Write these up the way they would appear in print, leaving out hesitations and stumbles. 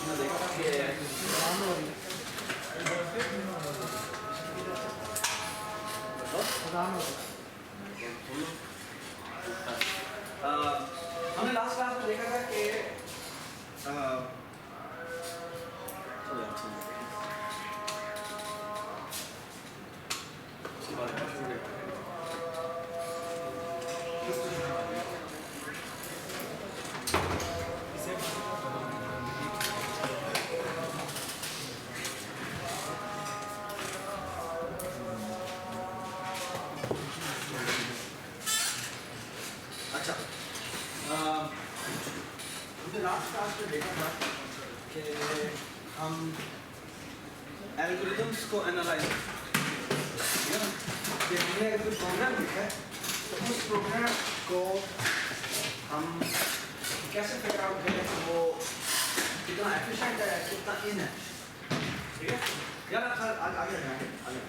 हमने देखा था कि हमने लास्ट क्लास में देखा था कि लास्ट क्लास में देखा था कि हम एल्गोरिथम्स को एनालाइज कि हमने अगर कोई प्रोग्राम लिखा है तो उस प्रोग्राम को हम कैसे फिगर आउट करें कि वो कितना एफिशिएंट है कितना इनएफिशिएंट। ठीक है यार आगे जाएंगे आगे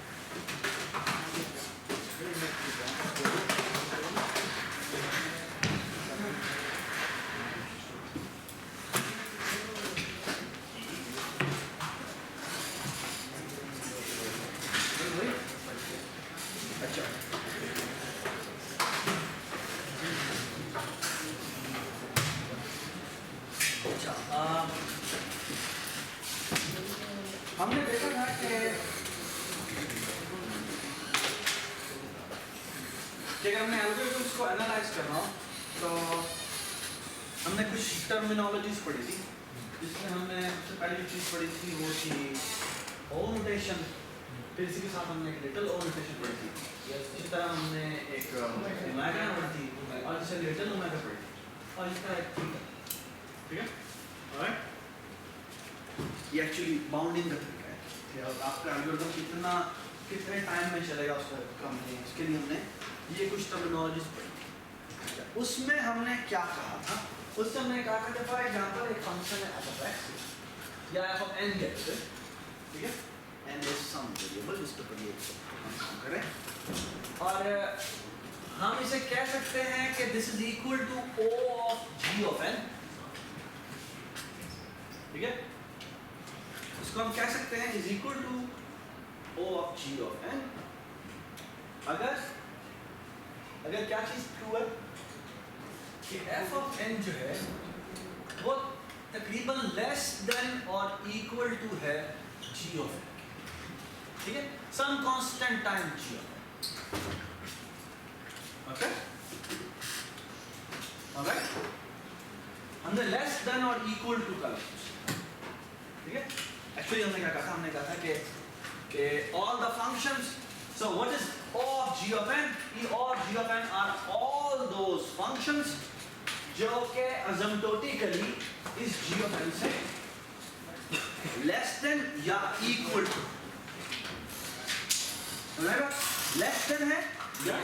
हमने देखा था कि अगर हमने एल्गोरिथम्स को एनालाइज करना हो तो हमने कुछ टर्मिनोलॉजीज पढ़ी थी जिसमें हमने सबसे पहली चीज़ पढ़ी थी वो थी ओ नोटेशन, फिर इसी के साथ हमने एक लिटिल ओ नोटेशन पढ़ी थी। इसी तरह हमने एक ओमेगा पढ़ी थी और इसे लिटिल ओमेगा पढ़ी थी और इसका एक थीटा। ठीक है ऑलराइट, ये एक्चुअली बाउंडिंग का तरीका है कि आपका एल्गोरिथम कितने टाइम में चलेगा उसका कम नहीं, उसके लिए हमने ये कुछ टर्मिनोलॉजीज पढ़ी। उसमें हमने क्या कहा था, उससे हमने कहा था कि फॉर एग्जांपल एक फंक्शन है f of x या f of n कहते हैं। ठीक है n इज सम वेरिएबल जिसके ऊपर ये हम काम करें और हम इसे कह सकते हैं कि this is equal to o of g of n। ठीक है इसको हम कह सकते हैं is equal to o of g of n अगर क्या चीज ट्रू है कि f of n जो है वो तकरीबन लेस देन और इक्वल टू है g of n। ठीक है some constant time g of n। Okay all right हमने लेस देन और इक्वल टू का ठीक है एक्चुअली हमने क्या कहा था, हमने कहा था कि all the functions, so what is O of g of n? E of g of n are all those functions जो के asymptotically इस g of n से less than या equal to, less than है या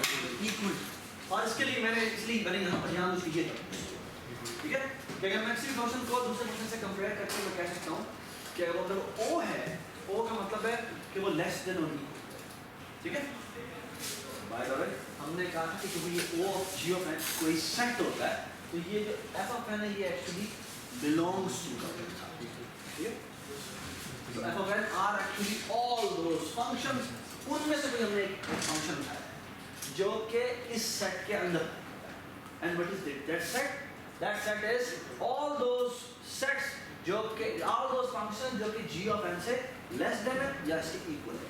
equal to। और इसके लिए मैंने यहाँ पर ध्यान दीजिए ठीक है कि अगर मैं किसी फंक्शन को दूसरे फंक्शन से कंपेयर करके मैं कह सकता हूँ कि अगर मतलब o है, o का मतलब है कि वो लेस देन और इक्वल। ठीक है बाय द वे हमने कहा था कि जब ये o of g of n कोई सेट होता है तो ये जो f of n है ये एक्चुअली बिलोंग्स टू का सेट। ठीक है तो f of n are actually all those functions, उनमें से कोई हमने एक फंक्शन उठाया है जो कि इस सेट के अंदर है। And what is that set is all those sets जो कि ऑल दोस फंक्शंस जो कि g of n से लेस देन है या इसके इक्वल है।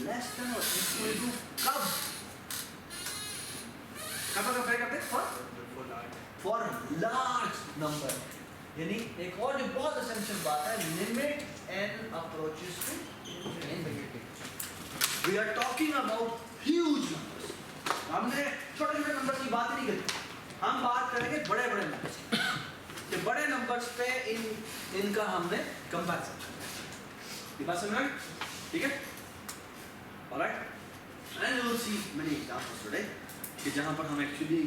लेस देन और इक्वल टू कब कंपेयर करते हैं फॉर लार्ज नंबर। यानी एक और जो बहुत एसेंशियल बात है, limit n approaches to infinity, we are talking about huge numbers. हमने छोटे छोटे नंबर की बात नहीं करी, हम बात करेंगे बड़े बड़े नंबर्स कि बड़े नंबर्स पे इनका हमने कंपैरिजन करना है। ये बात समझ में? ठीक है alright and you will see many examples today कि जहां पर हम एक्चुअली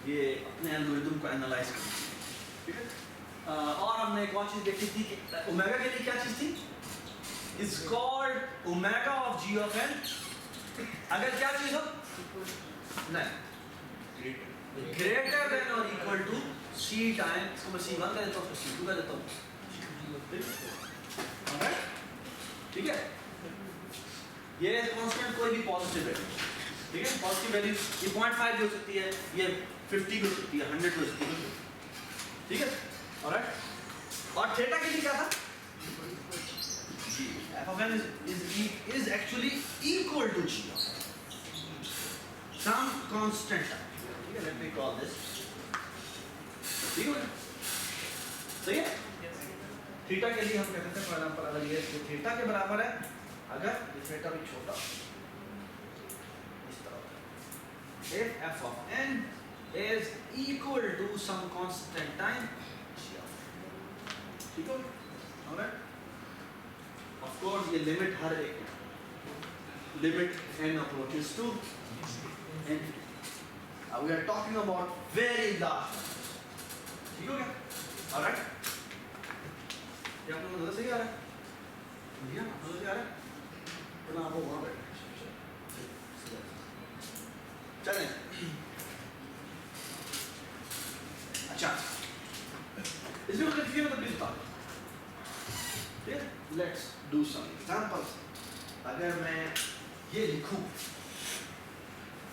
ये अपने एल्गोरिथम को एनालाइज करेंगे। ठीक है और हमने एक और चीज देखी थी कि ओमेगा के लिए क्या चीज थी, is called omega of g of n। अगर क्या चीज हो नहीं ग्रेटर देन और इक्वल टू c टाइम, इसको मैं c1 कह देता हूँ, c2 कह देता हूँ। ठीक है, ये कांस्टेंट कोई भी पॉजिटिव वैल्यू, ठीक है, पॉजिटिव वैल्यू ये 0.5 भी हो सकती है, ये 50 भी हो सकती है, 100 भी हो सकती है, ठीक है, ऑलराइट। और थीटा के लिए क्या था, f of n is actually equal to g of n, some constant, ठीक है, let me call this, ठीक है, सही है। थीटा के लिए हम कहते थे फॉर एग्जांपल अगर ये थीटा के बराबर है, अगर ये थीटा भी छोटा इस तरह, if f of n is equal to some constant time g of n, ठीक है, ऑलराइट। ऑफ कोर्स ये लिमिट हर एक limit n approaches to n, we are talking about very large numbers, ठीक हो गया, ऑलराइट। ये आप लोगों को सही आ रहा है, भैया आप लोगों को सही आ रहा है, तो आपको वहाँ बैठना चलें। अच्छा, इसमें मुझे क्लियर मतलब बता दो, ठीक है, लेट्स डू सम एग्जांपल्स। अगर मैं ये लिखूं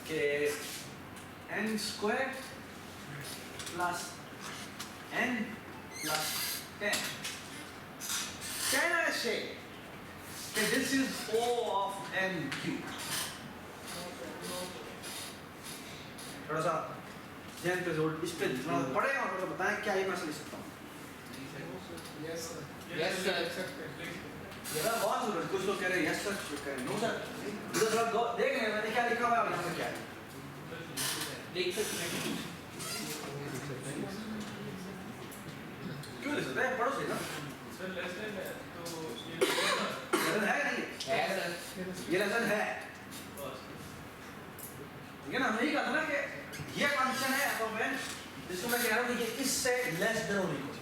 कि n square plus n plus 10, can I say that this is O of n cube? थोड़ा सा ध्यान पे जोड़, इस पे पढ़ेगा और थोड़ा बताएं क्या ये मैं समझ सकता हूँ। यस सर, ये ना बहुत जरूरत, कुछ लोग कह रहे हैं यस सर, कुछ कह रहे हैं नो सर, इधर थोड़ा देख रहे हैं मैंने क्या लिखा हुआ है और यहाँ पे क्या है, देख सकते हैं, क्यों लिख सकते हैं, पढ़ो सही ना, सर लेस देन है तो ये लेसन है नहीं है सर, ये लेसन है, ठीक है ना, हमने ही कहा था ना कि ये फंक्शन है f of n, जिसको मैं कह रहा हूँ कि ये इससे लेस देन और इक्वल,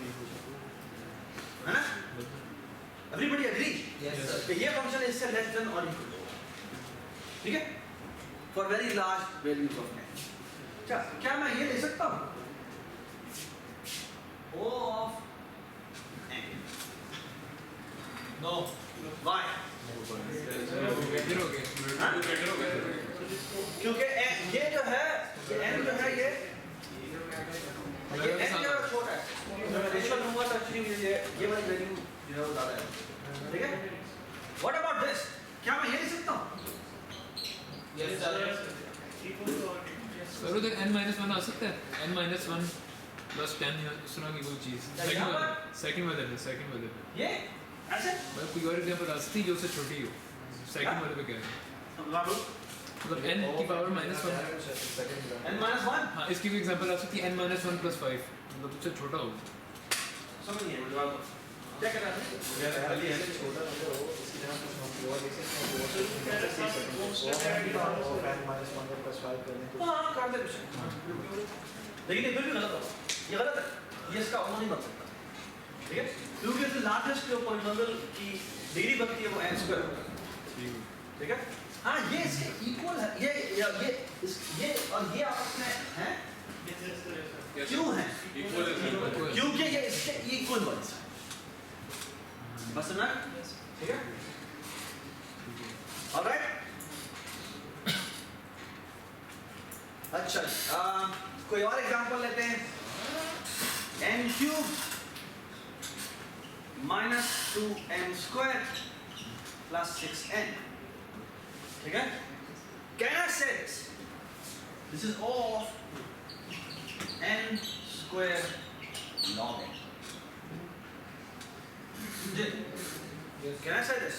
है ना, एवरीबॉडी एग्री यस सर, कि ये फंक्शन इससे लेस देन और इक्वल, ठीक है, for very large values of n। क्या क्या मैं ये ले सकता हूँ O of n, no why? Better हो गए, हाँ? बेटर हो गया क्योंकि ये जो है n जो है ये n जो है छोटा है, जब मैं रेशियो लूंगा तो एक्चुअली ये वाली वैल्यू जो है वो ज़्यादा है, ठीक है। व्हाट अबाउट दिस, क्या मैं ये ले सकता हूँ, यस सर, सर उधर n-1 आ सकता है, n-1 प्लस 10 या इस तरह की कोई चीज़, सेकंड वाले पे ये ऐसे मतलब कोई और एग्जांपल आ सकती है जो उससे छोटी हो, सेकंड वाले पे क्या है, लागू मतलब n की पावर -1, n-1 हाँ इसकी भी एग्जांपल आ सकती है n-1 प्लस 5, मतलब उससे छोटा हो, समझ नहीं है जवाब क्या कर रहा है, खाली है छोटा नंबर हो इसकी जगह कुछ हम लोअर लिख सकते हैं, वो से -1 करने को हाँ कर दे कुछ, लेकिन ये फिर भी गलत होगा, ये गलत है, ये इसका ओनर नहीं बन सकता, ठीक है, क्योंकि इस लार्जेस्ट जो पॉलिनोमियल की डिग्री बनती है वो n स्क्वायर होगा, ठीक है, हाँ ये इसके इक्वल है, ये और ये आपस में हैं, क्यों हैं, क्योंकि ये इसके इक्वल बनता है, बस ना, ठीक है, ऑलराइट। अच्छा कोई और एग्जांपल लेते हैं, n cube minus 2n square plus 6n, ठीक है, can I say this is O of n square log n, can I say this,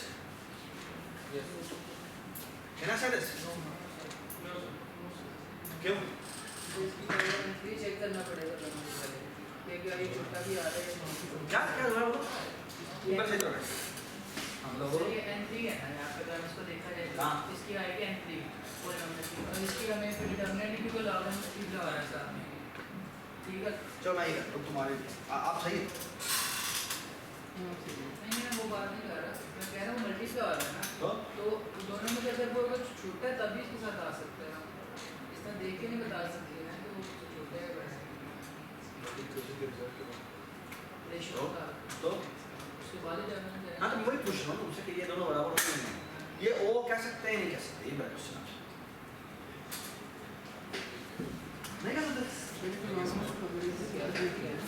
can I say this, क्यों, ये चेक करना पड़ेगा कि क्या ये छोटा भी आ रहा है, क्या क्या हुआ वो ऊपर से जोड़ हम लोगों सर ये n3 है ना, यहाँ पे अगर इसको देखा जाए हाँ। तो इसकी आएगी n3 और इसकी हमें फिर डिटरमिनेंट भी कोई लॉग n ठीक लगा रहा है सामने, ठीक है, चलो मैं ही करता हूँ तुम्हारे लिए, आप सही है, नहीं मैं वो बात नहीं कर रहा, मैं कह रहा हूँ मल्टीप्लाई हो रहा है ना, तो दोनों में से अगर वो अगर छोटा है तभी इसके साथ आ सकता है, इस तरह देख के नहीं बता सकते हैं कि वो छोटा है बड़ा है, रेशियो का तो उसके बाद ही जाना है। हाँ तो मैं वही पूछ रहा हूँ तुमसे कि ये दोनों बराबर होते हैं ये ओ कह सकते हैं नहीं कह सकते ये मेरा क्वेश्चन है नहीं कह सकते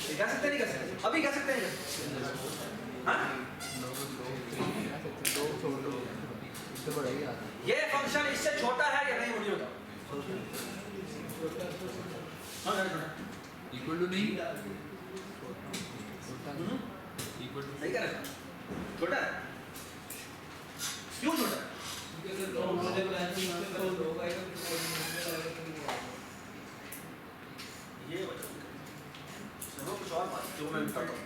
ये कह सकते नहीं कह सकते अभी कह सकते नहीं कह सकते हाँ ये फंक्शन इससे छोटा है या नहीं मुझे बताओ हाँ छोटा इक्वल टू नहीं इक्वल टू सही कह रहे हो छोटा है क्यों छोटा है ये वजह चलो कुछ और बात जो मैं बताता हूँ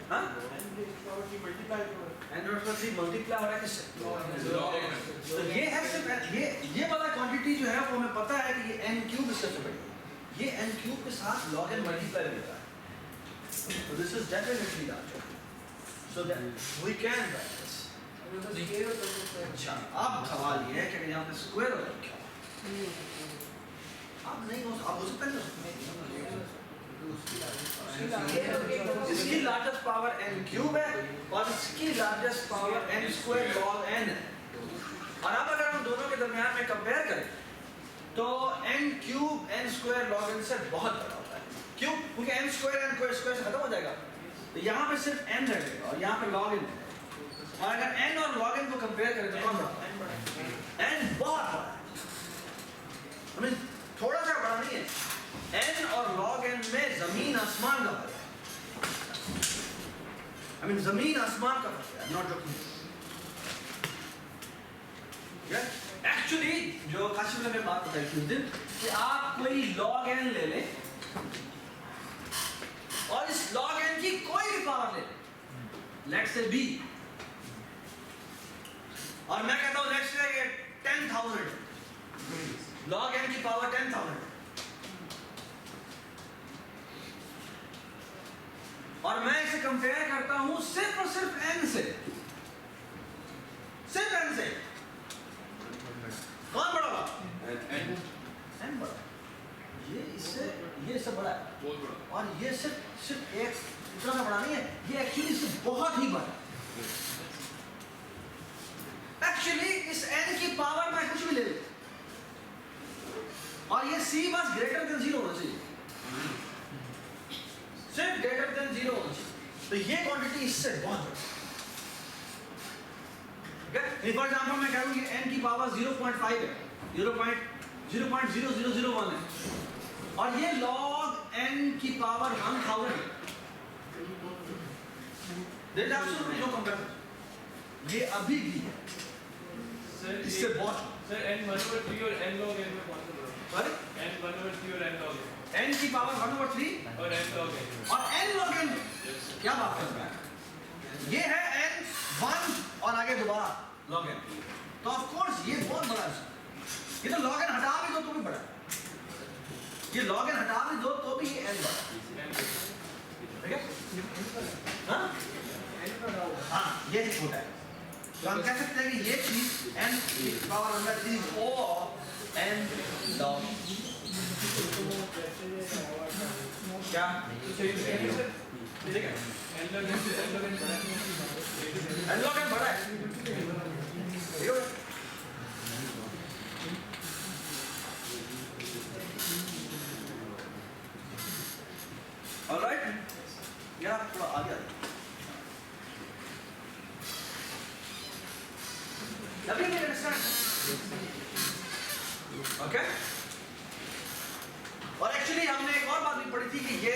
हाँ एंड्रॉइड पर 3 मल्टीप्लाई हो रहा है किससे तो ये है सिर्फ ये वाला क्वांटिटी जो है वो हमें पता है कि ये n क्यूब इससे बड़ी है ये n क्यूब के साथ log n मल्टीप्लाई होता है so this is definitely larger so that we can write this अच्छा अब सवाल ये है कि अगर यहाँ पे स्क्वायर हो तो क्या अब नहीं हो सकता है इसकी लार्जेस्ट पावर n क्यूब है और इसकी largest power n square log n है और अब अगर हम दोनों के दरमियान में कंपेयर करें तो n cube n square log n से बहुत बड़ा होता है क्यों क्योंकि n स्क्वायर से खत्म हो जाएगा तो यहाँ पे सिर्फ n रहेगा और यहाँ पे log n और अगर n और log n को कंपेयर करें तो कौन बड़ा n बहुत बड़ा है I mean, थोड़ा सा बड़ा नहीं है n और log n में जमीन आसमान का फर्क है I mean, जमीन आसमान का फर्क है नॉट जोकिंग एक्चुअली जो काशिफ ने बात बताई थी उस दिन कि आप कोई log n ले लें और इस log n की कोई भी पावर ले लें लेट्स से b और मैं कहता हूं लेट्स से 10,000 log n की पावर 10,000 और मैं इसे कंपेयर करता हूं सिर्फ और सिर्फ n से सिर्फ n से कौन बड़ा होगा n बड़ा ये इससे बड़ा है बहुत बड़ा और ये सिर्फ एक इतना सा बड़ा नहीं है ये एक्चुअली इससे बहुत ही बड़ा एक्चुअली इस n की पावर में कुछ भी ले ले और ये c बस ग्रेटर देन 0 होना चाहिए सिर्फ ग्रेटर देन 0 होना चाहिए तो ये क्वांटिटी इससे बहुत बड़ी फॉर एग्जाम्पल मैं कह रहा हूँ कि n की पावर 0.5 है 0.0001 है और ये log n की पावर 1000 है there is absolutely no comparison ये अभी भी है इससे बहुत सर n/3 और n log n में कौन सा बड़ा अरे n/3 और n log n n की पावर 1/3 और n log n और n log n क्या बात कर रहा है ये है n 1 और आगे दोबारा log n तो ऑफ कोर्स ये बहुत बड़ा है ये तो log n हटा भी दो तो भी बड़ा है ये log n हटा भी दो तो भी ये n बड़ा ठीक है हाँ हाँ ये छोटा है तो हम कह सकते हैं कि ये चीज n की पावर 1/3 और n log क्या ठीक है n log n से n log n बड़ा है n log n बड़ा है ठीक है ऑलराइट यार थोड़ा आगे आ अभी नहीं अंडरस्टैंड ओके और एक्चुअली हमने एक और बात भी पढ़ी थी कि ये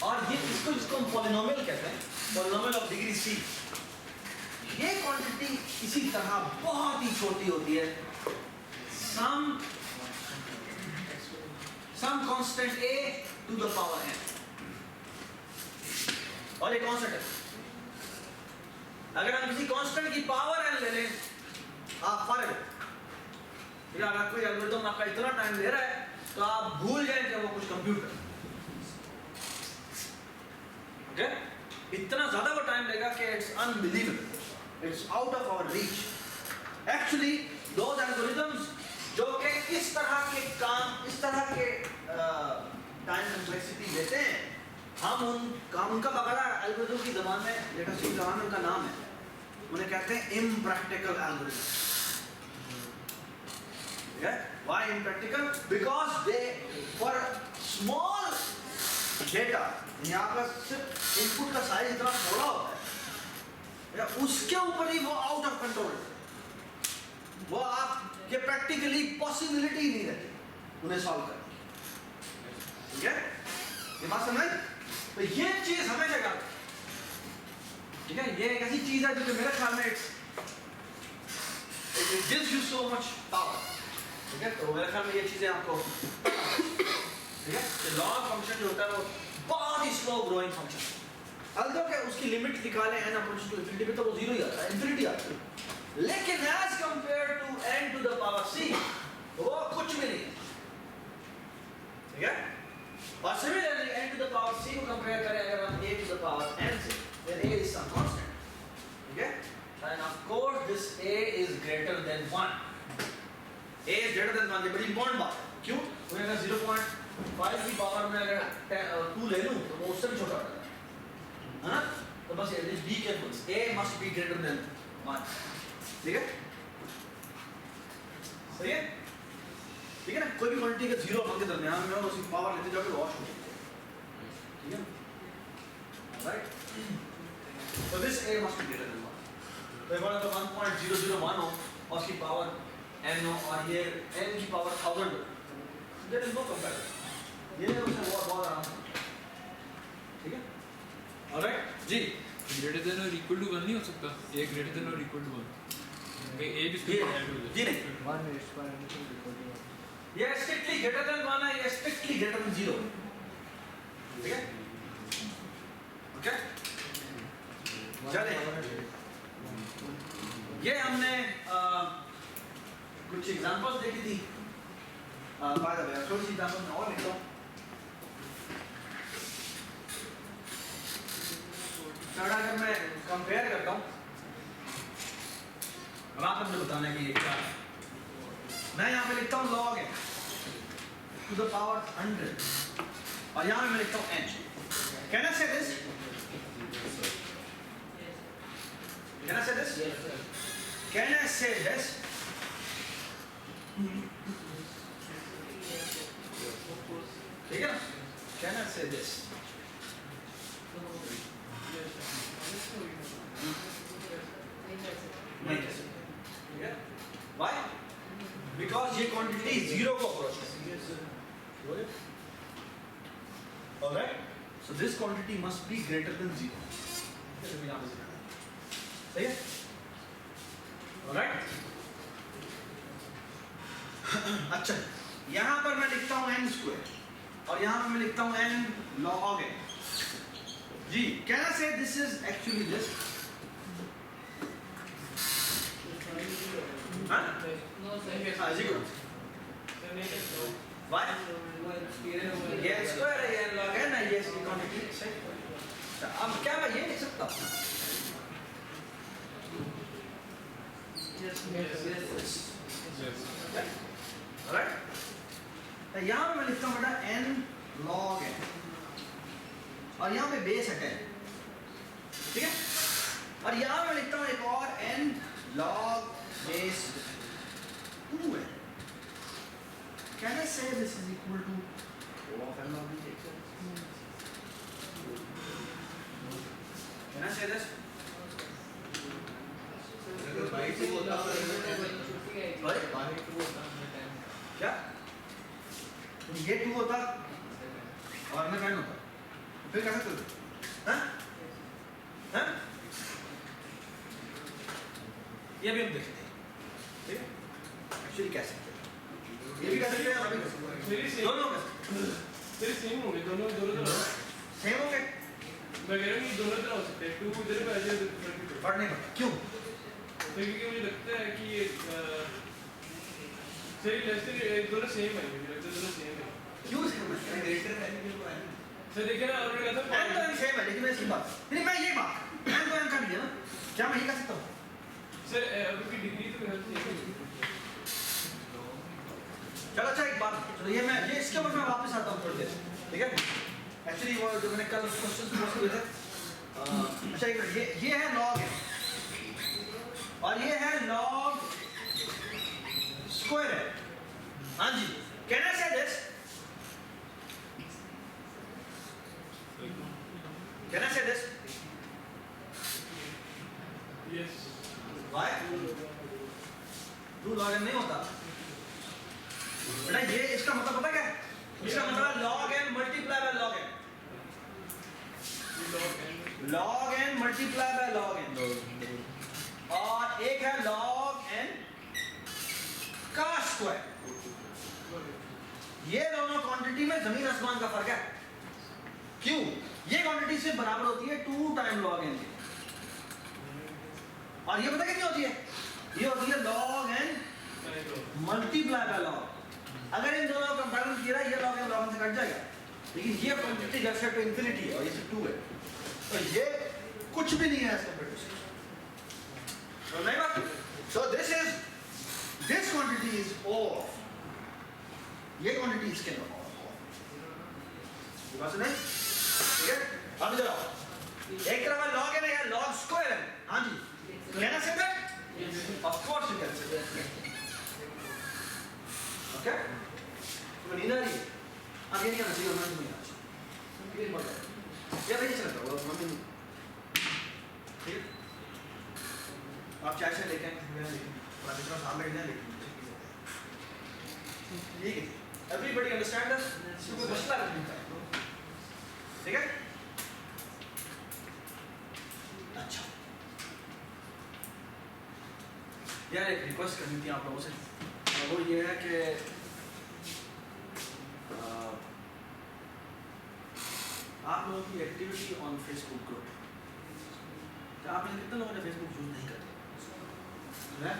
और ये इसको हम पॉलिनोमियल कहते हैं पॉलिनोमियल ऑफ डिग्री c ये क्वांटिटी इसी तरह बहुत ही छोटी होती है some constant a to the power n और ये कांस्टेंट है अगर हम किसी कांस्टेंट की पावर n ले लें आप फर्क यार अगर कोई एल्गोरिथम आपका इतना टाइम ले रहा है तो आप भूल जाएं कि वो कुछ कंप्यूट कर ओके इतना ज्यादा वो टाइम लेगा कि it's unbelievable it's out of our reach actually those algorithms जो कि इस तरह के काम इस तरह के टाइम कॉम्प्लेक्सिटी लेते हैं हम उनका बकायदा एल्गोरिथम की ज़बान में, लेटेस्ट की ज़बान में उनका नाम है, उन्हें कहते हैं impractical algorithm. Why impractical? Because they for small data, यहाँ पर सिर्फ इनपुट का साइज इतना थोड़ा होता है, या उसके ऊपर ही वो आउट ऑफ कंट्रोल, वो आपके प्रैक्टिकली पॉसिबिलिटी नहीं रहती उन्हें सॉल्व करने की। ठीक है, ये बात समझ? तो ये चीज हमेशा याद रखें। ठीक है, ये एक ऐसी चीज है जो मेरे ख्याल में it gives you so much power। ठीक है, तो मेरे ख्याल में ये चीजें आपको, ठीक है, लॉग फंक्शन जो होता है वो बहुत ही स्लो ग्रोइंग फंक्शन, अल्दो के उसकी लिमिट निकाले n अप्रोच टू इंफिनिटी पे तो वो जीरो ही आता है, इंफिनिटी आता है, लेकिन as compared to n to the power c वो कुछ भी नहीं है। ठीक है, और similarly n to the power c को कंपेयर करें अगर हम a to the power n से, then a is some constant। ठीक है, and of course this a is greater than 1, a is greater than 1, ये बड़ी इंपॉर्टेंट बात है। क्यों? मैं अगर 0.5 की पावर में अगर 2 ले लूं तो वो उससे भी छोटा होता है ना, तो बस ये be careful, a must be greater than 1। ठीक है, सही है? ठीक है ना, कोई भी क्वांटिटी के 0 और 1 के दरमियान में हो उसकी पावर लेते जाओगे वॉश हो जाएगी। ठीक है, राइट? तो this a must be greater than 1। तो अगर 1.001 हो और उसकी पावर n हो और ये n की पावर 1000 हो, देयर इज नो कंपैरिजन, ये उससे बहुत आराम से। ठीक है, ऑलराइट जी। ग्रेटर देन और इक्वल टू 1 नहीं हो सकता, a ग्रेटर देन और इक्वल टू 1, a भी इसके ऐड हो जाए। जी नहीं, 1 is for anything equal to 1। ये स्ट्रिक्टली ग्रेटर देन 1 है, ये स्ट्रिक्टली ग्रेटर देन 0। ठीक है, ओके, चलिए ये हमने कुछ एग्जांपल्स देखी थी। बाय द वे थोड़ी सी एग्जांपल मैं और लिखता हूँ। थर्ड अगर मैं कंपेयर करता हूँ, अब आप मुझे बताना है कि ये क्या है। मैं यहाँ पे लिखता हूँ log n to the power 100 और यहाँ पे मैं लिखता हूँ n। Can I say this? Can I say this? Yes, sir. Can I say this? ठीक है ना? Can I say this? नहीं कह सकते। ठीक है? Why? Because ये quantity 0 को approach करती है। Alright? So this quantity must be greater than 0. सही है? Alright? अच्छा, यहाँ पर मैं लिखता हूँ n स्क्वायर और यहाँ पर मैं लिखता हूँ n log n। Ji, can I say this is actually this? हाँ? No, sir. हाँ, is it good? Then it is no। Why? ये ये स्क्वायर है, ये log n है, ये इसकी क्वांटिटी सही। अब क्या मैं ये लिख सकता हूँ? Yes, Yes. Alright? तो यहाँ पे मैं लिखता हूँ बेटा n log n और यहाँ पे बेस है 10। ठीक है? और यहाँ मैं लिखता हूँ एक और n log base 2 है। Can I say this is equal to O of n log b? Can I say this? क्या? ये 2 होता और मैं 10 होता, फिर कैसे चलता? हाँ? हाँ? ये भी हम देखते हैं। ठीक है? एक्चुअली कह सकते हैं। ये भी कह सकते हैं, अभी मेरी सेम दोनों कह सकते हैं। तेरी सेम होंगे दोनों तरह। सेम होंगे? मैं कह रहा हूँ कि दोनों तरह हो सकते हैं। 2 इधर पे आ जाए तो फर्क नहीं पड़ता। क्यों? क्योंकि मुझे लगता है कि ये सही लेस्टर दोनों सेम है, मुझे लगता है दोनों सेम है। क्यों सेम है? ग्रेटर है। सर देखिए ना, उन्होंने कहा था n तो n सेम है, लेकिन मैं इसकी बात नहीं, मैं ये बात n तो n कर लिया ना, क्या मैं ये कह सकता हूँ? सर अभी की डिग्री तो हेल्प नहीं है। चलो अच्छा एक बात, चलो ये मैं ये इसके ऊपर मैं वापस आता हूँ थोड़ी देर। ठीक है? एक्चुअली वो जो मैंने कल क्वेश्चन पोस्ट किए थे अच्छा ये है लॉग है और ये है लॉग स्क्वायर है हाँ जी can I say this can I say this Yes. Why to log n नहीं होता बेटा ये इसका मतलब पता क्या है इसका मतलब log n multiply by log n log n multiply by log n और एक है लॉग एन का स्क्वायर ये दोनों क्वांटिटी में जमीन आसमान का फर्क है क्यों ये क्वांटिटी से बराबर होती है 2 टाइम लॉग एन और ये पता कितनी होती है ये होती है log n multiply by log अगर इन दोनों का कंपैरिजन किया ये लॉग एन से कट जाएगा लेकिन ये क्वांटिटी जब से टू इंफिनिटी है और ये से 2 है तो ये कुछ भी नहीं है एज कंपेयर टू नहीं बात so this quantity is of ये क्वांटिटी इसके अंदर ऑफ ये बात नहीं ठीक है अब इधर आओ एक तरफ है लॉग एन है लॉग स्क्वायर है हां जी can I say that of course you can say that okay तो नींद आ रही है आगे नहीं आना चाहिए मैं नहीं आ ये बोल रहा ये नहीं चलता वो मम्मी ठीक है आप चाय से लेके थोड़ा कितना साल लग जाए लेकिन ठीक है एवरीबॉडी अंडरस्टैंड दिस इसको मसला नहीं है ठीक है अच्छा यार एक रिक्वेस्ट करनी थी आप लोगों से वो ये है कि आप लोगों की एक्टिविटी ऑन फेसबुक ग्रुप क्या आप में कितने लोगों ने फेसबुक यूज नहीं करते हैं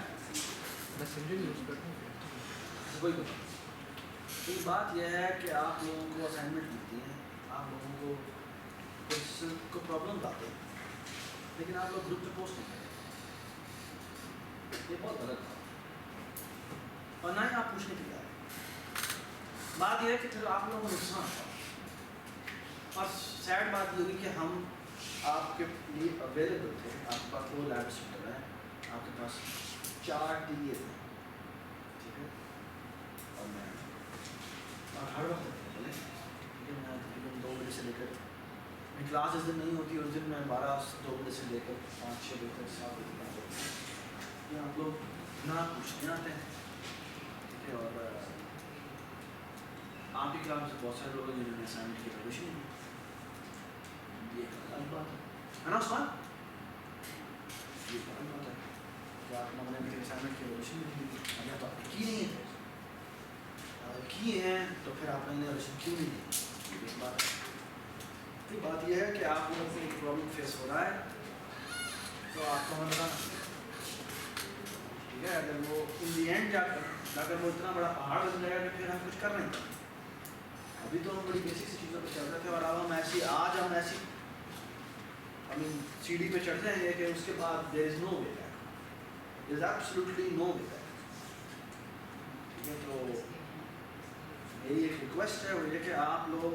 मैं समझे यूज करता हूँ कोई तो एक बात यह है कि आप लोगों को असाइनमेंट मिलती है आप लोगों को कुछ को प्रॉब्लम आते हैं लेकिन आप लोग ग्रुप में पोस्ट नहीं करते ये बहुत गलत है और ना ही आप पूछने के लिए आए बात यह है कि फिर आप लोगों को नुकसान होगा और सैड बात ये होगी कि हम आपके लिए अवेलेबल थे आपके पास 2 लैपटॉप है आपके पास 4 टीवी थे ठीक है और मैं और हर वक्त बोले कि मैं तकरीबन 2 बजे से लेकर मेरी क्लास जिस दिन नहीं होती उस दिन मैं 2 बजे से लेकर 5-6 बजे तक 7 बजे तक ये आप लोग ना पूछने आते हैं ठीक है और आपकी क्लास में बहुत सारे लोग हैं जिन्होंने असाइनमेंट की प्रिपरेशन नहीं की ये अलग बात है ना उस्मान ये अलग बात है कि आप लोगों ने मेरे असाइनमेंट की प्रिपरेशन नहीं की अगर तो आपने की नहीं है किए हैं तो फिर आप लोगों ने प्रिपरेशन क्यों नहीं की ये बात है तो बात यह है कि आप लोगों को एक प्रॉब्लम फेस हो रहा है तो आपको हमें बताना ठीक है अगर वो इन दी एंड जाकर वो इतना बड़ा पहाड़ बन जाएगा कि फिर हम कुछ कर नहीं पाएंगे अभी तो हम बड़ी बेसिक सी चीज़ों पर चल रहे थे और अब हम ऐसी आज हम ऐसी आई मीन सीढ़ी पे चढ़ रहे हैं कि उसके बाद there is no way back there is absolutely no way back ठीक है तो मेरी एक रिक्वेस्ट है वो ये कि आप लोग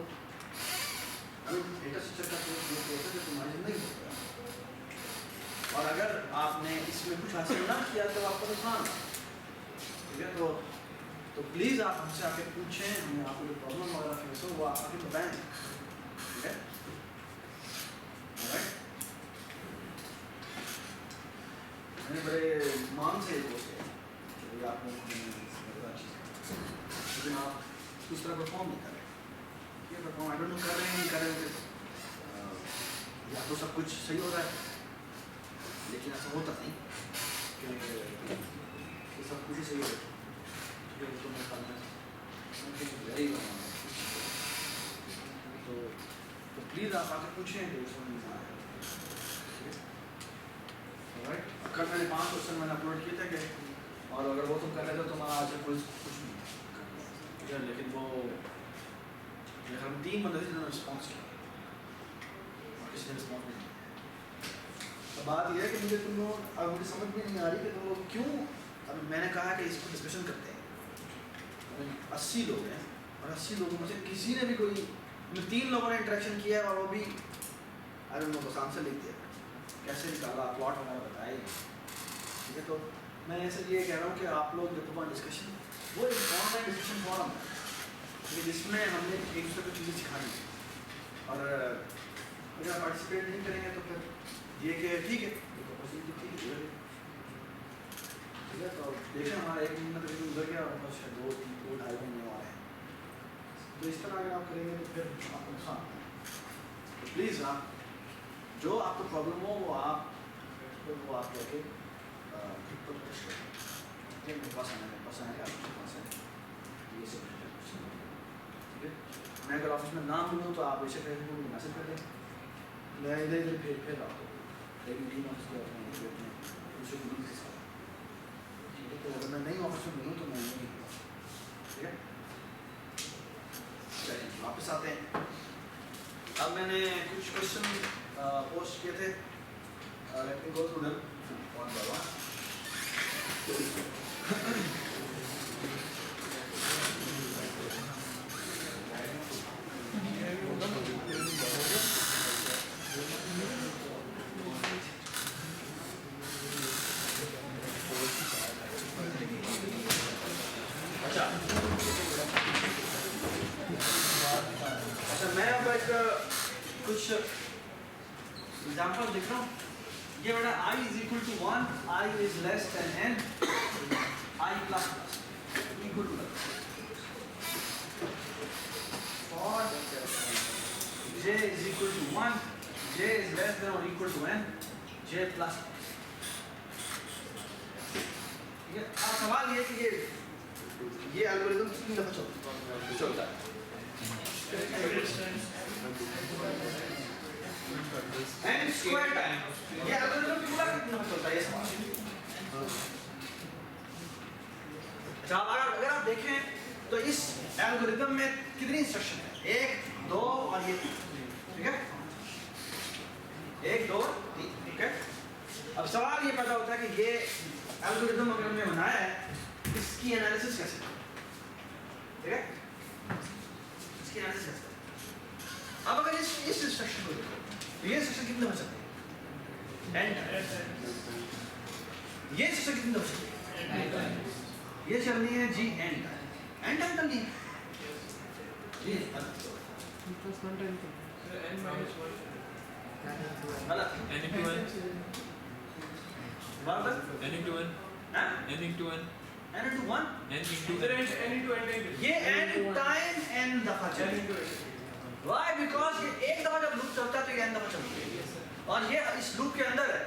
आई मीन डेटा स्ट्रक्चर का कोर्स जो कोर्स है जो तुम्हारी ज़िंदगी में होगा और अगर आपने इसमें कुछ हासिल ना किया तो आपको नुकसान ठीक है तो प्लीज़ आप हमसे आके पूछें हमें आपको जो प्रॉब्लम वगैरह फेस हो वो आप आके बताएं ठीक है ऑलराइट मैंने बड़े मान से दोस्त है कि आप लोगों को अच्छी लेकिन आप उस तरह परफॉर्म नहीं कर रहे ये परफॉर्म आई डोंट नो कर रहे हैं नहीं कर रहे हैं या तो सब कुछ सही हो रहा है लेकिन ऐसा होता नहीं कि सब कुछ ही सही हो तो मैं करना वेरी तो प्लीज़ आप आके पूछें कि समझ नहीं आया राइट कल मैंने 5 क्वेश्चन मैंने अपलोड किए थे कि और अगर वो तुम कर रहे थे तो तुम्हारा आज कुछ नहीं है लेकिन वो हम 3 बंदे थे जिन्होंने रिस्पॉन्स किया और किसी ने रिस्पॉन्स नहीं किया तो बात यह है कि मुझे तुम लोग अब मुझे समझ में नहीं आ रही कि तुम लोग क्यों अब मैंने कहा कि इसको डिस्कशन करते हैं 80 लोग हैं और 80 लोगों में से किसी ने भी कोई 3 लोगों ने इंटरेक्शन किया है और वो भी आई डोंट नो बस आंसर लिख दिया, कैसे निकाला प्लॉट वगैरह बताया ही नहीं। ठीक है, तो मैं ऐसे ये कह रहा हूँ कि आप लोग जब तुम्हारा डिस्कशन वो एक ऑनलाइन डिस्कशन फोरम है, ठीक है, जिसमें हमने एक दूसरे को चीज़ें सिखानी है और अगर आप पार्टिसिपेट नहीं करेंगे तो फिर ये कि ठीक है ठीक है, तो देखें हमारा 1 महीना तक गुजर गया और बस 2-2.5 महीने और हैं, तो इस तरह अगर आप करेंगे तो फिर आपको नुकसान है। तो प्लीज़ आप जो आपको प्रॉब्लम हो वो आप कह के ठीक तो कोशिश करें, मेरे पास आएगा आपके पास है ये सब ठीक है। मैं अगर ऑफिस में ना मिलूँ तो आप बेशक मुझे मैसेज कर दें, मैं इधर फिर आपको लेकिन टीम ऑफिस के अपने दूसरे टीम के साथ, ठीक है। तो अगर मैं नई ऑफिस में मिलूँ तो मैं नहीं, ठीक है। चलिए वापस आते हैं। अब मैंने कुछ क्वेश्चन पोस्ट किए थे, let me go through them one by one. अच्छा मैं अब एक कुछ एग्जाम्पल लिख रहा हूँ। ये बेटा I is equal to 1, I is less than n, I plus equal to for j is equal to 1, j is less than or equal to n, j plus। ठीक है, अब सवाल ये कि ये एल्गोरिथम कितनी दफा चलता है? n स्क्वायर टाइम ये एल्गोरिथम पूरा कितना चलता है ये सवाल। अच्छा अगर आप देखें तो इस एल्गोरिथम में कितनी इंस्ट्रक्शन है? 1, 2 और ये 3, ठीक है, 1, 2, 3, ठीक है। अब सवाल ये पैदा होता है कि ये एल्गोरिथम अगर हमने बनाया है इसकी एनालिसिस कैसे करें, ठीक है, इसकी एनालिसिस कैसे करें। अब अगर इस इंस्ट्रक्शन को देखो तो ये इंस्ट्रक्शन कितने हो सकते हैं? n ये इंस्ट्रक्शन कितने हो सकते हैं? ये चलनी है जी n टाइम चलनी है जी गलत n into n n into n हाँ n into n n into 1 n into इधर n n into n time ये n टाइम n दफा चलेगी। Why? Because ये एक दफा जब लूप चलता है तो ये n दफा चलता है और ये इस लूप के अंदर है,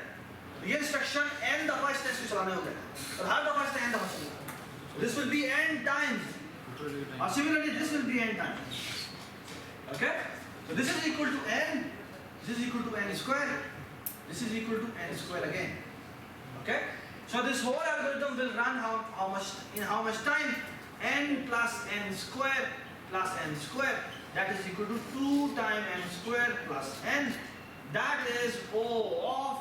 ये इंस्ट्रक्शन n दफा इस टेस्ट को चलाने होते हैं और हर दफा इसने n दफा चलाना। This will be n times or similarly this will be n times, okay? So this is equal to n, this is equal to n square, this is equal to n square again, okay? So this whole algorithm will run in how much time? N plus n square plus n square, that is equal to 2 times n square plus n, that is O of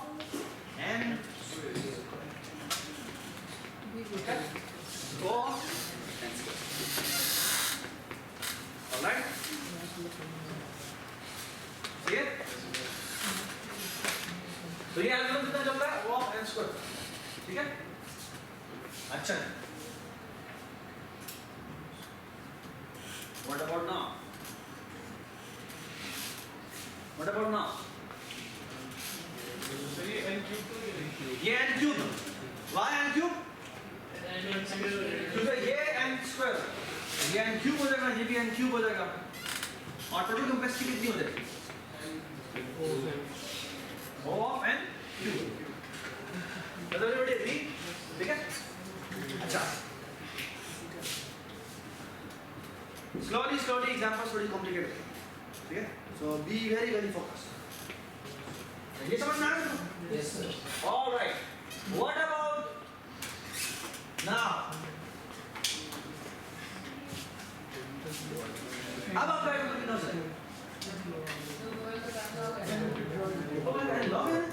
n square. Okay? O of n square. Alright? See it? तो ये algorithm कितना चल रहा है? O of n square, ठीक है? अच्छा है। What about now? What about now? तो ये n क्यूब तो ये n cube, why n cube? क्योंकि ये n स्क्वायर, ये n क्यूब हो जाएगा, ये भी n क्यूब हो जाएगा और टोटल कंप्लेक्सिटी कितनी हो जाएगी? O of n cube. Does everybody agree? ठीक है? अच्छा। Slowly examples थोड़ी complicated है, ठीक है? So be very focused. ये समझ में आ रहा है? Yes sir. All right. What about now? अब आप क्या कितना हो जाए? Oh my God, log in?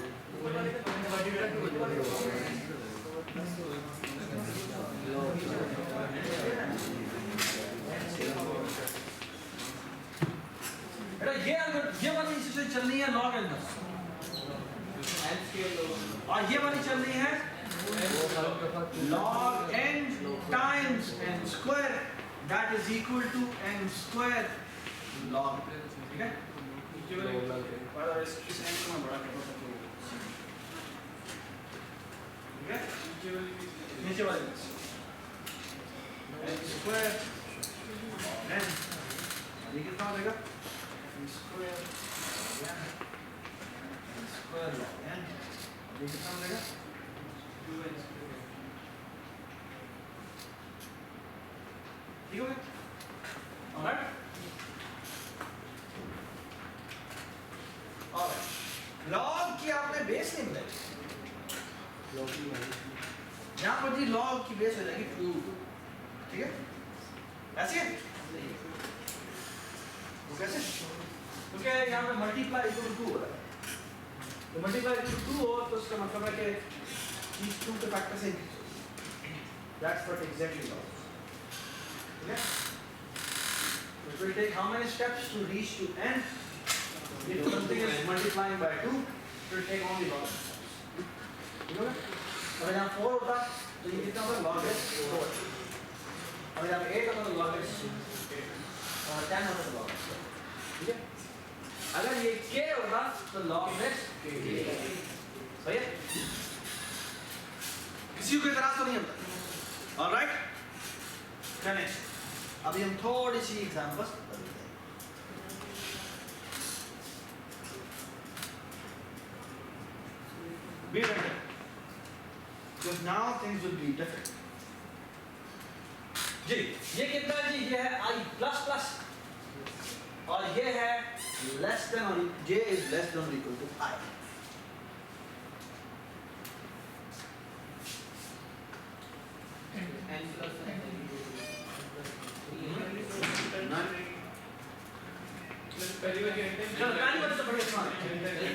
और ये वाली चल रही है log n times n square that is equal to n square log, ठीक है? और इस n को मैं बड़ा करता हूँ, ठीक है? नीचे वाली n square n, ये कितना हो जाएगा? n square log n, ये कितना हो जाएगा? 2n square, ठीक हो गया? Alright? लॉग की आपने बेस नहीं बताई, यहाँ पर जी लॉग की बेस हो जाएगी 2, ठीक है? ऐसे है? वो कैसे? क्योंकि यहाँ पे मल्टीप्लाई इक्वल टू हो रहा है, तो मल्टीप्लाई इक्वल टू हो तो उसका मतलब है कि चीज 2 के फैक्टर से that's what exactly log, ठीक है? So it will take how many steps to reach to n? If something is multiplying by 2, it will take only log. ठीक है? अगर यहाँ 4 होता तो ये कितना होगा? log is 4. अगर यहाँ 8 होता तो log is 10 होता तो log is 4. ठीक है? अगर ये k होगा तो log is k. सही है? किसी को इतराज तो नहीं होता? All right? Finish. अभी हम थोड़ी सी examples be better, because now things will be different. जी ये कितना है जी? ये है I plus plus और ये है less than or j is less than or equal to I. n plus पहली बार ये चलो पहली बार तो बड़ी आसान है,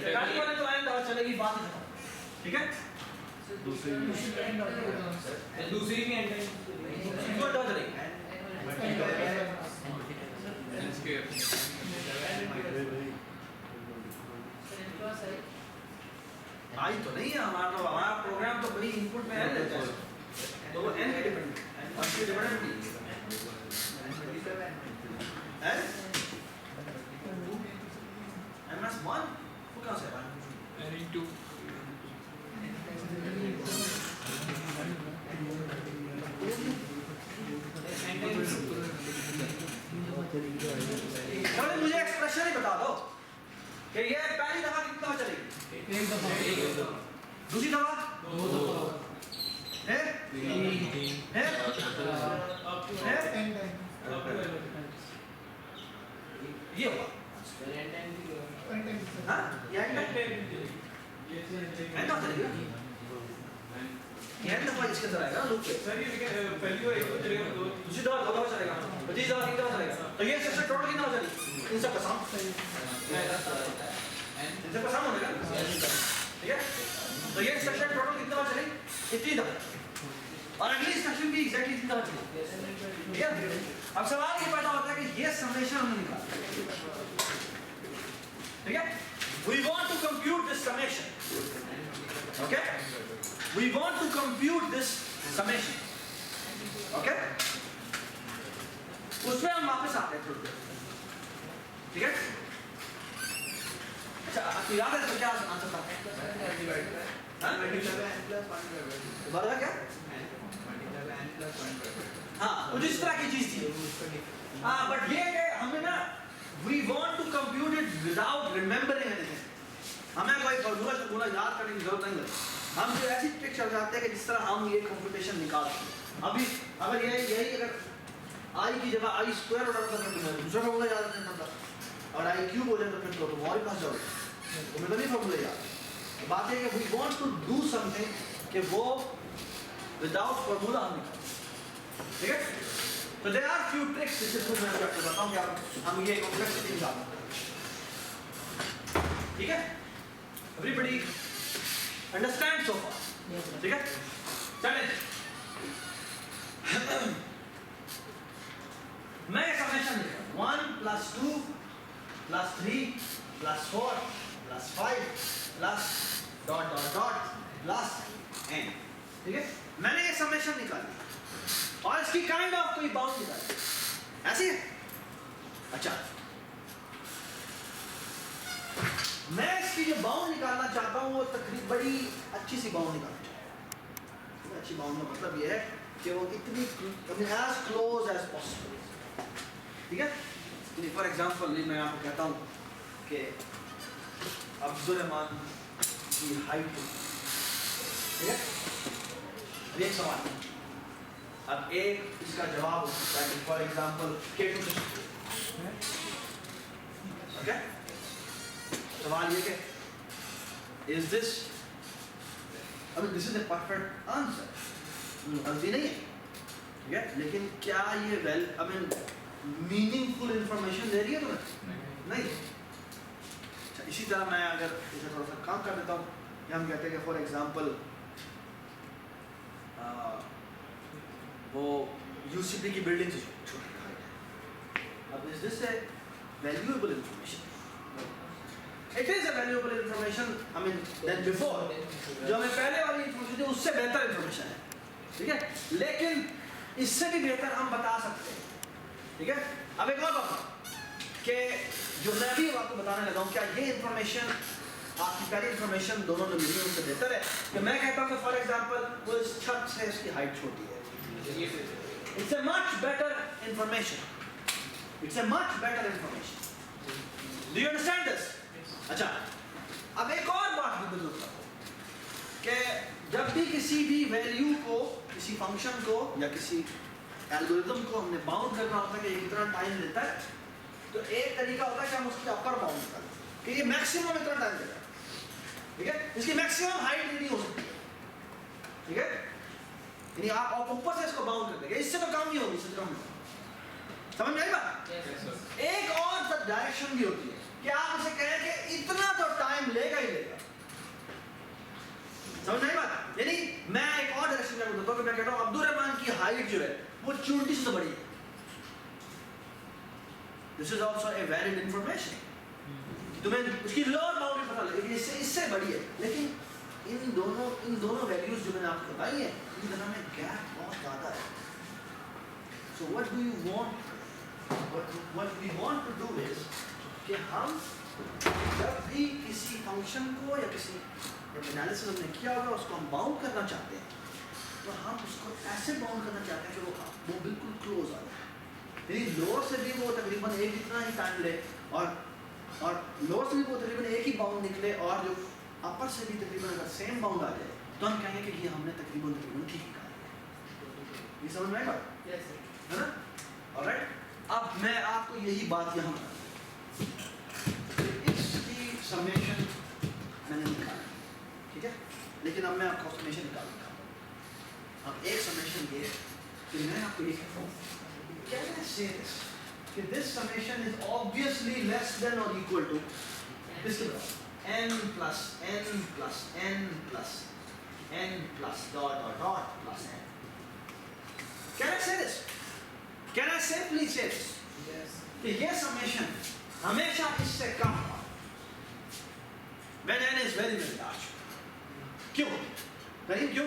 पहली बार तो आएंगे और चलेगी बात ही खत्म, ठीक है? दूसरी भी एंड इक्वल तो चलेगी इसके आई तो नहीं है हमारा प्रोग्राम तो बड़ी इनपुट में है लेता है, तो वो n के डिपेंड और के डिपेंड है -1 वो कहाँ से आया? n2 चलो मुझे एक्सप्रेशन ही बता दो कि ये पहली दफा कितना चलेगी? एक दफा, दूसरी दफा है है ये होगा हाँ ये एंड एंड चलेगा ये एंड दफा इसके अंदर आएगा लूप पे सर ये पहली बार एक चलेगा तो दूसरी दफा दो दफा चलेगा तो तीसरी दफा तीन दफा चलेगा तो ये सेक्शन टोटल कितना हो जाएगी इन सब का सम इन सब का सम होगा ठीक है तो ये सेक्शन टोटल कितना दफा चलेगी इतनी दफा और अगली सेक्शन भी एग्जैक्टली इतनी दफा चलेगी ठीक है अब सवाल ये पैदा होता है कि ये समेशन हमने निकाला ठीक है we want to compute this summation okay we want to compute this summation okay उसमें हम वापस आते हैं थोड़ी देर ठीक है अच्छा आपको याद है तो क्या आंसर था दोबारा क्या हाँ कुछ इस तरह की चीज थी हाँ बट ये कि हमें ना we want to compute it without remembering anything हमें कोई फॉर्मूला याद करने की जरूरत नहीं है हम जो ऐसी ट्रिक चल जाते हैं कि जिस तरह हम ये कंप्यूटेशन निकाल सकते हैं अभी अगर यही अगर आई की जगह आई स्क्वायर ऑर्डर करना तो मैं दूसरा फॉर्मूला याद नहीं करता और आई क्यूब हो जाए तो फिर तो और ही पास जाओगे तो मैं तो नहीं फॉर्मूला याद बात है कि we want to do something कि वो विदाउट फॉर्मूला हम निकाल ठीक है तो देयर आर फ्यू ट्रिक्स जिससे मैं आपको बताऊं कि हम ये कॉम्प्लेक्सिटी निकाल सकते हैं ठीक है एवरीबॉडी अंडरस्टैंड सो फार ठीक है चलें मैं समेशन लिख रहा हूं 1 + 2 + 3 + 4 + 5 + ... + n, ठीक है? मैंने ये समेशन निकाली और इसकी काइंड ऑफ कोई बाउंड निकाली, ऐसी है। अच्छा, मैं इसकी जो बाउंड निकालना चाहता हूँ वो तकरीबन बड़ी अच्छी सी बाउंड निकालना चाहता हूँ। अच्छी बाउंड का मतलब ये है कि वो इतनी एज क्लोज एज पॉसिबल, ठीक है? फॉर एग्जाम्पल मैं आपको कहता हूँ कि अब्दुल रहमान की हाइट, ठीक है? अब एक सवाल, अब एक इसका जवाब हो सकता है फॉर एग्जाम्पल K2 से शुरू, ओके? सवाल ये कि is this, I mean this is a perfect answer, गलती नहीं है, ठीक है? लेकिन क्या ये well I mean meaningful information दे रही है तुम्हें? नहीं। अच्छा, इसी तरह मैं अगर इसे थोड़ा सा काम कर देता हूँ, या हम कहते हैं कि फॉर एग्जाम्पल वो यूसीपी की बिल्डिंग से छोटी है, अब is this A valuable information? It is a valuable information, I mean, than before. जो हमें पहले वाली इंफॉर्मेशन थी उससे बेहतर इंफॉर्मेशन है, ठीक है? लेकिन इससे भी बेहतर हम बता सकते हैं, ठीक है? अब एक और बात कि जो मैं भी आपको बताने लगा हूँ, क्या ये इंफॉर्मेशन आपकी पहली इंफॉर्मेशन दोनों ने मिली उनसे बेहतर है? कि मैं कहता हूँ कि फॉर एग्जाम्पल वो इस छत से इसकी हाइट छोटी है, it's a much better information, it's a much better information. Do you understand this? अच्छा, अब एक और बात भी बता दूं कि जब भी किसी भी वैल्यू को, किसी फंक्शन को या किसी एल्गोरिथम को हमने बाउंड करना होता है कि इतना टाइम लेता है, तो एक तरीका होता है कि हम उसकी अपर बाउंड निकालें कि ये मैक्सिमम इतना टाइम लेगा, ठीक है? इसकी मैक्सिमम हाइट नहीं हो सकती, ठीक है? यानी आप ऊपर से इसको बाउंड कर देंगे, इससे तो कम ही होगी, इससे कम नहीं। समझ में आई बात? एक और डायरेक्शन भी होती है कि आप उसे कहें कि इतना तो टाइम लेगा ही लेगा, समझ में आई बात? यानी मैं एक और डायरेक्शन में बताता हूँ कि मैं कहता हूँ अब्दुल रहमान की हाइट जो है वो चूंटी से बड़ी है। This is also a valid information, तुम्हें उसकी लोअर बाउंड्री पता लगेगी, इससे बड़ी है, लेकिन इन दोनों वैल्यूज जो मैंने आपको बताई है इन दोनों में गैप बहुत ज़्यादा है। So what do you want, what we want to do is कि हम जब भी किसी फंक्शन को या किसी एनालिसिस हमने किया होगा उसको हम बाउंड करना चाहते हैं, तो हम उसको ऐसे बाउंड करना चाहते हैं कि वो बिल्कुल क्लोज आ जाए, यानी लोअर से भी वो तकरीबन एक इतना ही टाइम ले और लोअर से भी वो तकरीबन एक ही बाउंड निकले, और जो अपर से भी तकरीबन अगर सेम बाउंड आ जाए तो हम कहेंगे कि ये हमने तकरीबन ठीक कहा। ये समझ में आएगा? है ना? ऑलराइट, अब मैं आपको यही बात यहाँ इसकी समेशन मैंने निकाला, ठीक है? लेकिन अब मैं आपको समेशन निकालूंगा। अब एक समेशन ये कि मैं आपको ये कहता हूँ, कैन आई से दिस कि this summation is obviously less than और इक्वल टू दिस के बराबर n plus n plus n plus n plus dot dot dot plus n. Can I say this? Can I simply say this? Yes. कि ये summation हमेशा इससे कम होगा when n is very very large. क्यों? करीब क्यों?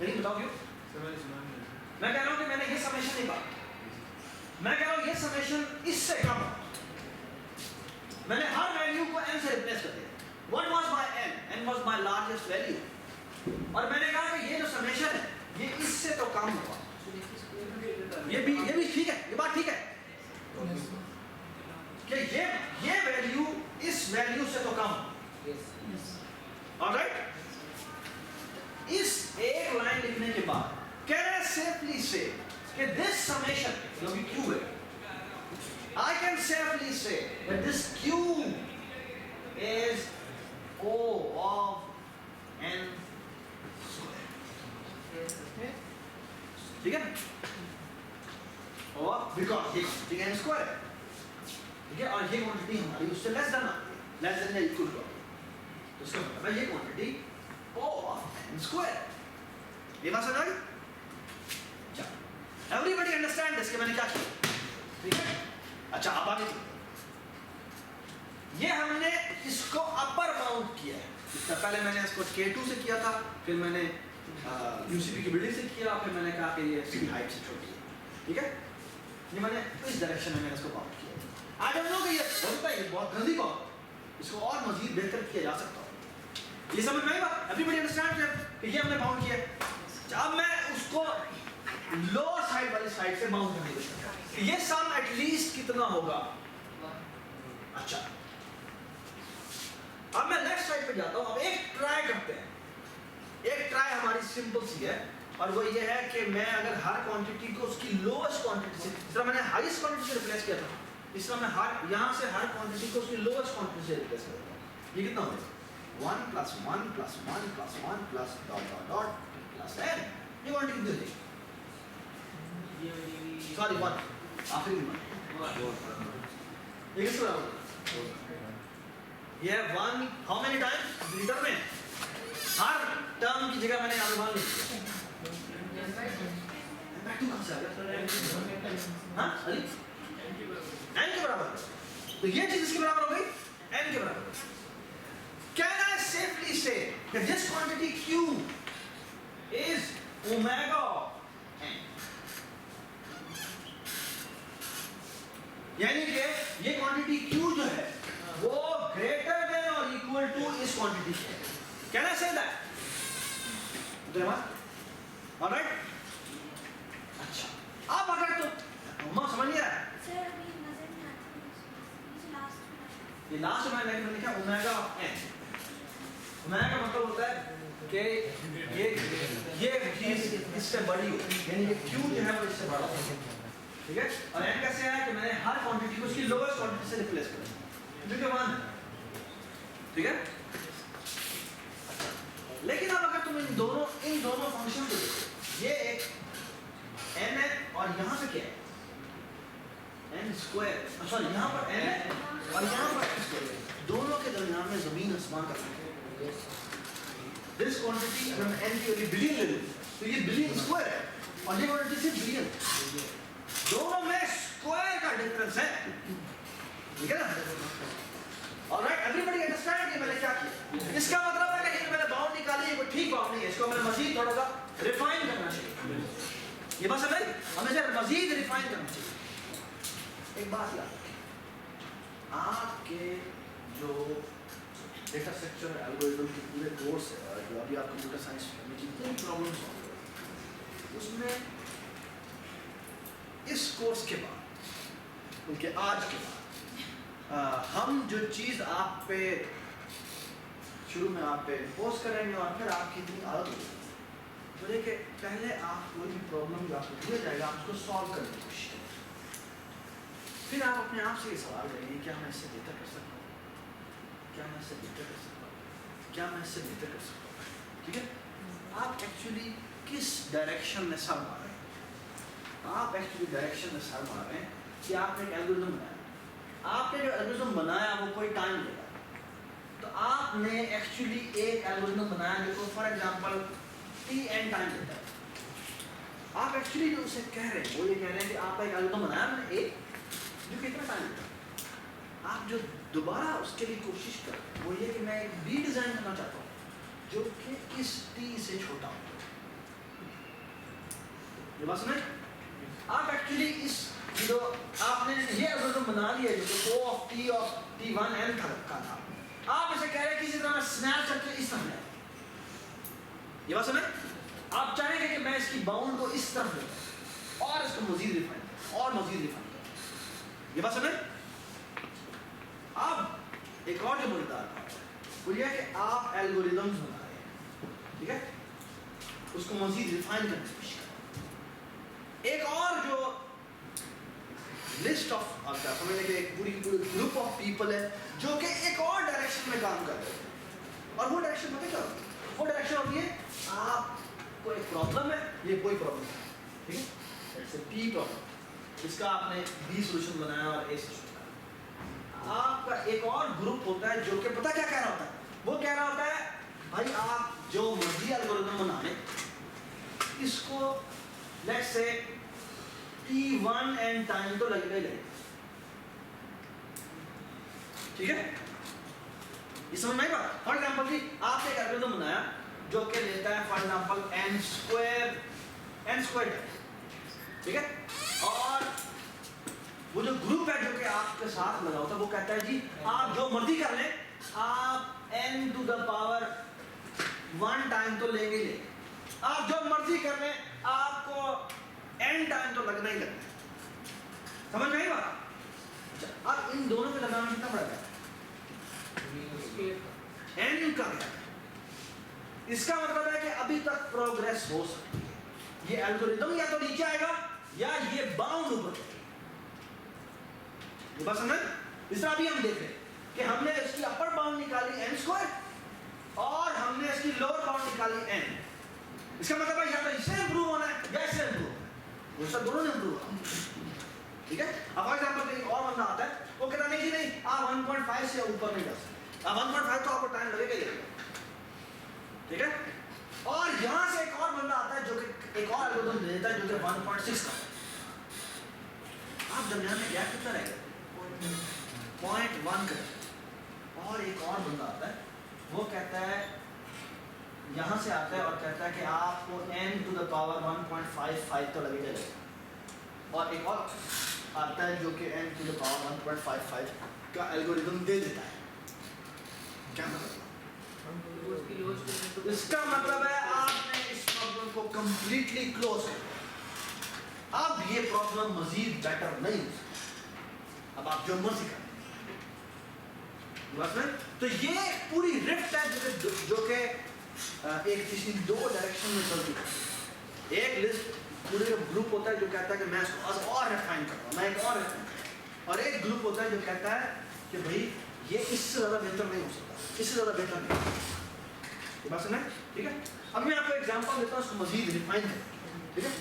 करीब बताओ क्यों? मैं कह रहा हूँ कि मैंने ये समेशन नहीं पाया, मैं कह रहा हूँ ये समेशन इससे कम होगा। मैंने हर वैल्यू को n से रिप्लेस कर दिया। What was my n? n was my largest value. और मैंने कहा कि ये जो समेशन है ये इससे तो कम होगा। ये भी ठीक है, ये बात ठीक है कि ये वैल्यू इस वैल्यू से तो कम हो। ऑलराइट, इस एक लाइन लिखने के बाद कैन आई सेफली से कि दिस समेशन जो कि क्यू है, I can safely say that this Q is O of n square. ठीक है? और because ये quantity n square है, ठीक है? और ये quantity हमारी उससे less than या equal to, तो इसका मतलब है ये quantity O of n square. ये बात समझ आई? चलो, everybody understand this कि मैंने क्या किया? ठीक है? अच्छा, अब आगे ये हमने इसको अपर बाउंड किया है, इसका पहले मैंने इसको K2 से किया था, फिर मैंने यूसीपी की बिल्डिंग से किया, फिर मैंने कहा कि ये इसकी हाइट से छोटी है, ठीक है। ये मैंने इस डायरेक्शन में मैंने इसको बाउंड किया। आई डोंट नो कि ये होता है, ये बहुत गंदी बात, इसको और मजीद बेहतर किया जा सकता है। ये समझ में आई बात? एवरीबॉडी अंडरस्टैंड कि ये हमने बाउंड किया। अब मैं उसको लोअर साइड वाली साइड से बाउंड करने की कोशिश करता हूं। ये सम एटलीस्ट कितना होगा? अच्छा, अब मैं लेफ्ट साइड पे जाता हूं। अब एक ट्राई करते हैं। एक ट्राई हमारी सिंपल सी है, और वो ये है कि मैं अगर हर क्वांटिटी को उसकी लोएस्ट क्वांटिटी से, जिस तरह मैंने हाईएस्ट क्वांटिटी से रिप्लेस किया था, इस तरह मैं यहाँ से हर क्वांटिटी को उसकी लोएस्ट क्वांटिटी से रिप्लेस कर देता हूँ। ये कितना होगा? 1 + 1 + 1 + 1 + डॉट प्लस n। ये क्वांटिटी कितनी होगी? सॉरी 1, आखिरी में ये किस तरह होगा? ये 1 हाउ मेनी टाइम्स लीटर में? हर टर्म की जगह मैंने यहाँ पे 1 लिख दिया। तू कहाँ से आ गया? हाँ अली n के बराबर, तो ये चीज इसके बराबर हो गई n के बराबर। Can I safely say that this quantity Q is omega n? यानी कि ये क्वांटिटी Q जो है वो ग्रेटर देन और इक्वल टू इस क्वांटिटी के है। Can I say that? Alright? अच्छा, अब अगर तो मां समझ नहीं आ रहा है? सर अभी नजर नहीं आती, ये लास्ट में मैंने लिखा ओमेगा n। ओमेगा का मतलब होता है कि ये चीज इससे बड़ी हो, यानी कि Q जो है वो इससे बड़ा हो, ठीक है। और n कैसे है कि मैंने हर क्वांटिटी को उसकी लोएस्ट क्वांटिटी से रिप्लेस कर दिया, जो कि 1 है, ठीक है। लेकिन अब अगर तुम इन दोनों फंक्शन को देखो, ये एक n है और यहाँ पे क्या है? n स्क्वायर, सॉरी यहाँ पर n है और यहाँ पर n स्क्वायर। दोनों के दरमियान में जमीन आसमान का फर्क है। दिस क्वांटिटी अगर मैं n की वैल्यू बिलियन ले लूं तो ये बिलियन स्क्वायर है और ये क्वांटिटी सिर्फ बिलियन। दोनों में स्क्वायर का डिफरेंस है, ठीक है ना? ऑलराइट, एवरीबॉडी अंडरस्टैंड कि मैंने क्या किया? इसका मतलब है कि मैंने बाउंड निकाली है, कोई ठीक बाउंड नहीं है, इसको मैंने मजीद थोड़ा सा रिफाइन करना चाहिए। ये बात समझ? हमें इसे मजीद रिफाइन करना चाहिए। एक बात याद रखें, आपके जो डेटा स्ट्रक्चर एल्गोरिथम के पूरे कोर्स है जो अभी आप कंप्यूटर साइंस में जितनी प्रॉब्लम सॉल्व करें, उसमें इस कोर्स के बाद, उनके आज के बाद हम जो चीज़ आप पे शुरू में आप पे पोस्ट करेंगे और फिर आपकी इतनी आदत हो जाएगी, तो देखिए पहले आप कोई भी प्रॉब्लम जो आपको दिया जाएगा आप उसको सॉल्व करने की कोशिश करें। फिर आप अपने आप से ये सवाल करेंगे, क्या मैं इससे बेहतर कर सकता हूँ? क्या मैं इससे बेहतर कर सकता हूँ? क्या मैं इससे बेहतर कर सकता हूँ? ठीक है। आप एक्चुअली किस डायरेक्शन में सर मार रहे हैं? आप एक्चुअली डायरेक्शन में सर मार रहे हैं कि आपने एक एल्गोरिथम बनाया। आपने जो एल्गोरिथम बनाया वो कोई टाइम लेगा, तो आपने एक्चुअली एक एल्गोरिथम बनाया जो फॉर एग्जांपल tn टाइम लेता है। आप एक्चुअली जो उसे कह रहे हैं वो ये कह रहे हैं कि आपका एक एल्गोरिथम बनाया मैंने एक जो कितना टाइम लेता है। आप जो दोबारा उसके लिए कोशिश कर रहे हैं वो ये कि मैं एक बी डिजाइन करना चाहता हूँ जो कि इस t से छोटा हो। ये बात समझ? आप एक्चुअली इस जो आपने ये एल्गोरिथम बना लिया जो O of t of t1n का था, आप इसे कह रहे हैं कि इसी तरह मैं स्नैप करके इस तरह ले। ये बात समझ? आप चाहेंगे कि मैं इसकी बाउंड को इस तरफ ले और इसको मजीद रिफाइन करूं और मजीद रिफाइन करूं। ये बात समझ? अब एक और जो मुद्दा है वो ये है कि आप एल्गोरिथम्स बना रहे हैं, ठीक है, उसको मजीद रिफाइन करने की कोशिश करें। एक और जो लिस्ट ऑफ आपका समझने के एक पूरी ग्रुप ऑफ पीपल है जो कि एक और डायरेक्शन में काम कर रहे हैं, और वो डायरेक्शन पता क्या होती है? वो डायरेक्शन होती है आपको एक प्रॉब्लम है, ये कोई प्रॉब्लम है, ठीक है, जैसे P प्रॉब्लम, इसका आपने B सॉल्यूशन बनाया और A सॉल्यूशन बनाया। आपका एक और ग्रुप होता है जो कि पता क्या कह रहा होता है? वो कह रहा होता है भाई आप जो मर्जी एल्गोरिथम बना लें, इसको लेट्स से t1n टाइम तो लगेगा ही लगेगा, ठीक है। ये समझ में आई बात? फॉर एग्जाम्पल जी आपने एक एल्गोरिथम बनाया जो कि लेता है फॉर एग्जाम्पल n स्क्वायर, ठीक है, और वो जो ग्रुप है जो कि आपके साथ लगा होता है वो कहता है जी आप जो मर्जी कर लें, आप n to the power 1 time तो लेंगे ही लेंगे, आप जो मर्जी कर लें आपको n टाइम तो लगना ही लगना है। समझ में आई बात? अब इन दोनों के लगाना कितना बड़ा है? n का क्या है? इसका मतलब है कि अभी तक प्रोग्रेस हो सकती है। ये एल्गोरिथम या तो नीचे आएगा या ये बाउंड ऊपर जाएगा। बस समझ? इस तरह अभी हम देख रहे हैं कि हमने इसकी अपर बाउंड निकाली n स्क्वायर और हमने इसकी लोअर बाउंड निकाली n। इसका मतलब है या तो इससे इंप्रूव होना है या इससे इंप्रूव होना है, उससे दोनों ने इंप्रूव होना है, ठीक है। अब फॉर एग्जांपल एक और बंदा आता है वो कहता नहीं जी नहीं आप 1.5 से ऊपर नहीं जा सकते, अब 1.5 तो आपको टाइम लगेगा ही लगेगा, ठीक है। और यहां से एक और बंदा आता है जो कि एक और एल्गोरिथम देता है जो कि 1.6 का, आप दरमियान में गैप कितना रहेगा? 0.1 का। और एक और बंदा आता है वो कहता है यहां से आता है और कहता है कि आपको n टू द पावर 1.55 तो लगेगा, और एक और आता है जो कि n टू द पावर 1.55 का एल्गोरिथम दे देता है। क्या मतलब? इसका मतलब है आपने इस प्रॉब्लम को कंप्लीटली क्लोज कर दिया। अब ये प्रॉब्लम मजीद बेटर नहीं हो सकती, अब आप जो मर्जी करें। बस में तो ये पूरी रिफ्ट है जो कि एक किसी दो डायरेक्शन में चलती है। एक लिस्ट पूरे ग्रुप होता है जो कहता है कि मैं इसको और रिफाइन कर रहा हूँ, मैं एक और रिफाइन कर रहा हूँ, और एक ग्रुप होता है जो कहता है कि भाई ये इससे ज़्यादा बेहतर नहीं हो सकता, इससे ज़्यादा बेहतर नहीं हो सकता। ये बात सुना है? ठीक है। अब मैं आपको एग्जांपल देता हूँ, उसको मजीद रिफाइन करें, ठीक है।